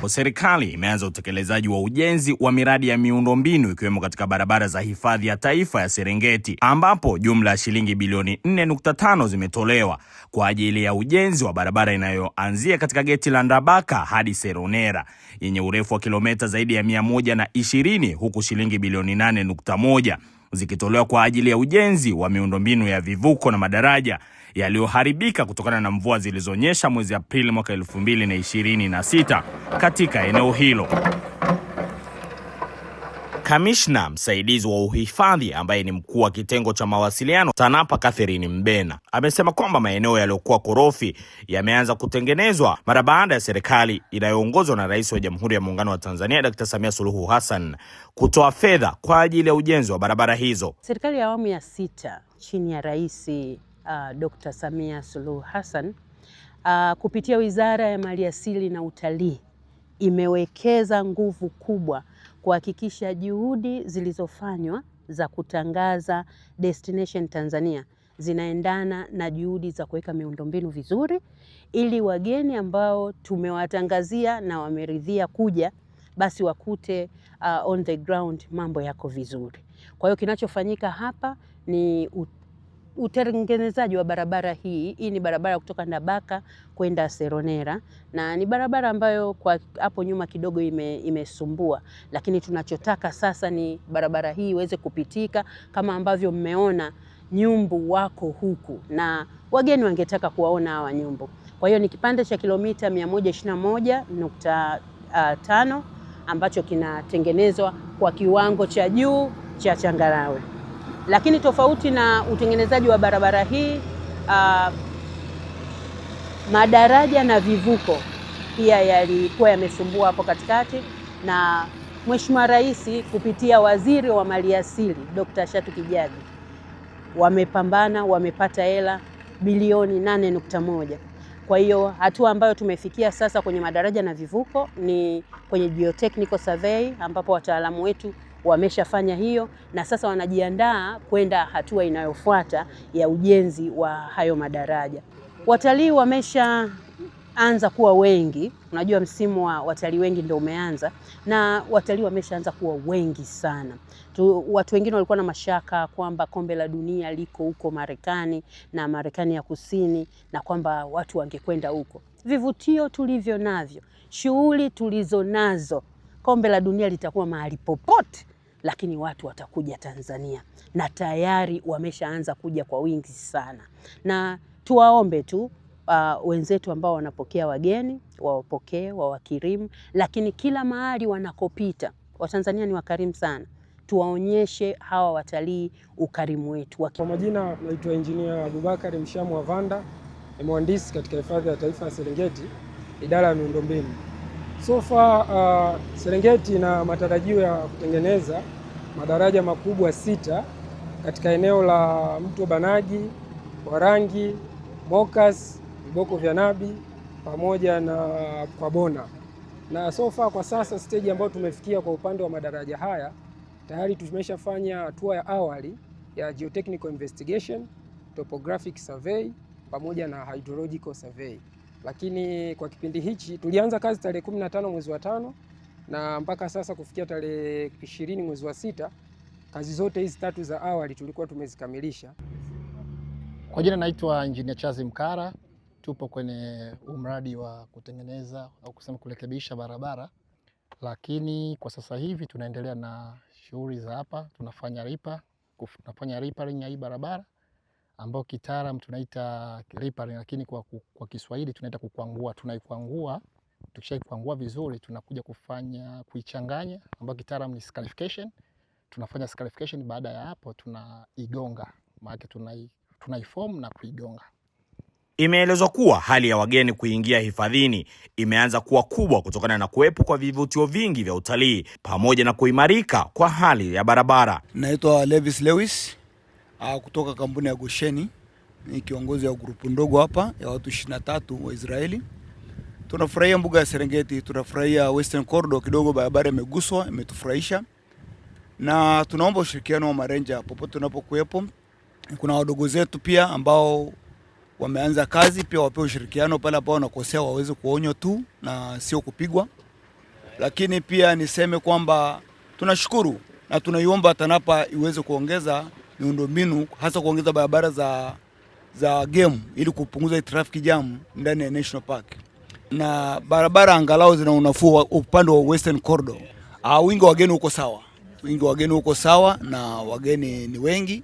Serikali imeanza utekelezaji wa ujenzi wa miradi ya miundombinu ikiwemo katika barabara za hifadhi ya taifa ya Serengeti, ambapo jumla ya shilingi bilioni 4.5 zimetolewa kwa ajili ya ujenzi wa barabara inayoanzia katika geti la Ndabaka hadi Seronera yenye urefu wa kilomita zaidi ya 120, huku shilingi bilioni 8.1 zikitolewa kwa ajili ya ujenzi wa miundombinu ya vivuko na madaraja yaliyoharibika kutokana na mvua zilizonyesha mwezi Aprili mwaka 2026 katika eneo hilo. Kamishna msaidizi wa uhifadhi ambaye ni mkuu wa kitengo cha mawasiliano TANAPA Catherine Mbena amesema kwamba maeneo yaliyokuwa korofi yameanza kutengenezwa mara baada ya serikali inayoongozwa na Rais wa Jamhuri ya Muungano wa Tanzania Dr. Samia Suluhu Hassan kutoa fedha kwa ajili ya ujenzi wa barabara hizo. Serikali ya awamu ya 6 chini ya Rais Dr. Samia Suluhu Hassan kupitia Wizara ya Maliasili na Utalii imewekeza nguvu kubwa kuhakikisha juhudi zilizofanywa za kutangaza Destination Tanzania zinaendana na juhudi za kuweka miundombinu vizuri, ili wageni ambao tumewatangazia na wameridhia kuja basi wakute on the ground mambo yako vizuri. Kwa hiyo kinachofanyika hapa ni utengenezaji wa barabara hii. Hii ni barabara kutoka Ndabaka kwenda Seronera, na ni barabara ambayo kwa hapo nyuma kidogo imesumbua, lakini tunachotaka sasa ni barabara hii iweze kupitika kama ambavyo mmeona nyumbu wako huku na wageni wangetaka kuwaona hawa nyumbu. Kwa hiyo ni kipande cha kilomita 121.5 ambacho kinatengenezwa kwa kiwango cha juu cha changarawe. Lakini tofauti na utengenezaji wa barabara hii, madaraja na vivuko pia yalikuwa yamesumbua hapo katikati, na Mheshimiwa Rais kupitia Waziri wa Maliasili Dr. Shatu Kijaji wamepambana, wamepata hela bilioni 8.1. Kwa hiyo hatua ambayo tumefikia sasa kwenye madaraja na vivuko ni kwenye geotechnical survey, ambapo wataalamu wetu wameshafanya hiyo na sasa wanajiandaa kwenda hatua inayofuata ya ujenzi wa hayo madaraja. Watalii wameshaanza kuwa wengi, unajua msimu wa watalii wengi ndio umeanza, na watalii wameshaanza kuwa wengi sana. Watu wengine walikuwa na mashaka kwamba kombe la dunia liko huko Marekani na Marekani ya Kusini na kwamba watu wangekwenda huko. Vivutio tulivyo navyo, shughuli tulizo nazo, kombe la dunia litakuwa mahali popote, lakini watu watakuja Tanzania na tayari wameshaanza kuja kwa wingi sana. Na tuwaombe tu wenzetu ambao wanapokea wageni, wawapokee, wawakirimu, lakini kila mahali wanakopita, Watanzania ni wakarimu sana. Tuwaonyeshe hawa watalii ukarimu wetu. Kwa majina naitwa Engineer Abubakar Mshamu wa Vanda, ni mhandisi katika Hifadhi ya Taifa ya Serengeti, idara ya miundombinu. So far Serengeti na matarajio ya kutengeneza madaraja makubwa 6 katika eneo la Mto Banagi, Warangi, Mokas, Viboko vya Nabi pamoja na Kwabona. Na so far kwa sasa stage ambayo tumefikia kwa upande wa madaraja haya, tayari tumeshafanya hatua ya awali ya geotechnical investigation, topographic survey pamoja na hydrological survey. Lakini kwa kipindi hichi tulianza kazi tarehe 15 mwezi wa 5 na mpaka sasa kufikia tarehe 20 mwezi wa 6, kazi zote hizi 3 za awali tulikuwa tumezikamilisha. Kwa jina naitwa Engineer Chazi Mkara. Tupo kwenye mradi wa kutengeneza au kusema kurekebisha barabara, lakini kwa sasa hivi tunaendelea na shughuli za hapa. Tunafanya repairing ya hii barabara ambao kitaalamu tunaita repairing, lakini kwa Kiswahili tunaita kukwangua. Tunaikwangua, tukishaikwangua vizuri tunakuja kuichanganya ambao kitaalamu ni scarification. Tunafanya scarification, baada ya hapo tunaigonga, maana tunaiform na kuigonga. Imeelezwa kuwa hali ya wageni kuingia hifadhini imeanza kuwa kubwa kutokana na kuwepo kwa vivutio vingi vya utalii pamoja na kuimarika kwa hali ya barabara. Naitwa Levis Lewis kutoka kampuni ya Gosheni, ni kiongozi wa grupu ndogo hapa ya watu 23 wa Israeli. Tunafurahia mbuga ya Serengeti, tunafurahia Western Corridor, kidogo barabara imeguswa, imetufurahisha. Na tunaomba ushirikiano wa marenja popote tunapokuwepo, Kuna wadogo zetu pia ambao wameanza kazi, pia wapewe ushirikiano pale ambao wanakosea waweze kuonywa tu na sio kupigwa. Lakini pia niseme kwamba tunashukuru na tunaiomba TANAPA iweze kuongeza miundombinu, hasa kuongeza barabara za game ili kupunguza traffic jam ndani ya National Park. Na barabara angalau zina unafuu upande wa Western Corridor. Wingi wa wageni uko sawa. Wingi wa wageni uko sawa na wageni ni wengi.